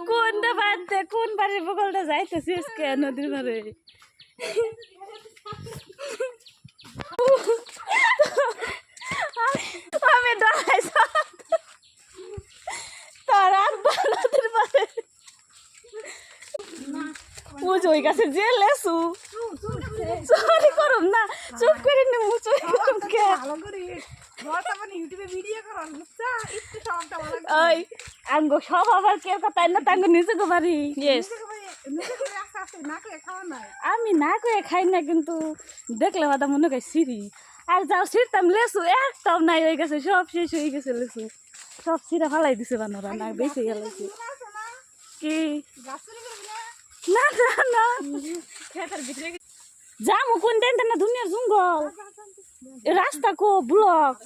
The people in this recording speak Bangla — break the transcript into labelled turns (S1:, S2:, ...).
S1: কোনটা বাড়তে কোন বাড়ির বগলটা যাইতেছিস কে নদীর পারে আমি ডরাই তার নদীর পারে বুঝ ওই গাছে যে লেসু সরি করুম না চুপ করে নে মুখ চুপ করুম কে ওই আঙ্গো সব আবার কেউ কথা না তাঙ্গো নিজে গো বাড়ি ইয়েস আমি না কয়ে খাই না কিন্তু দেখলে বাদা মনে হয় সিঁড়ি আর যাও ছিঁড়তাম লেসু একটাও নাই হয়ে গেছে সব শেষ হয়ে গেছে লেসু সব ছিঁড়া ফালাই দিছে বানরা না বেঁচে গেল কি না না না যামু কোন দেন না দুনিয়ার জঙ্গল রাস্তা কো ব্লক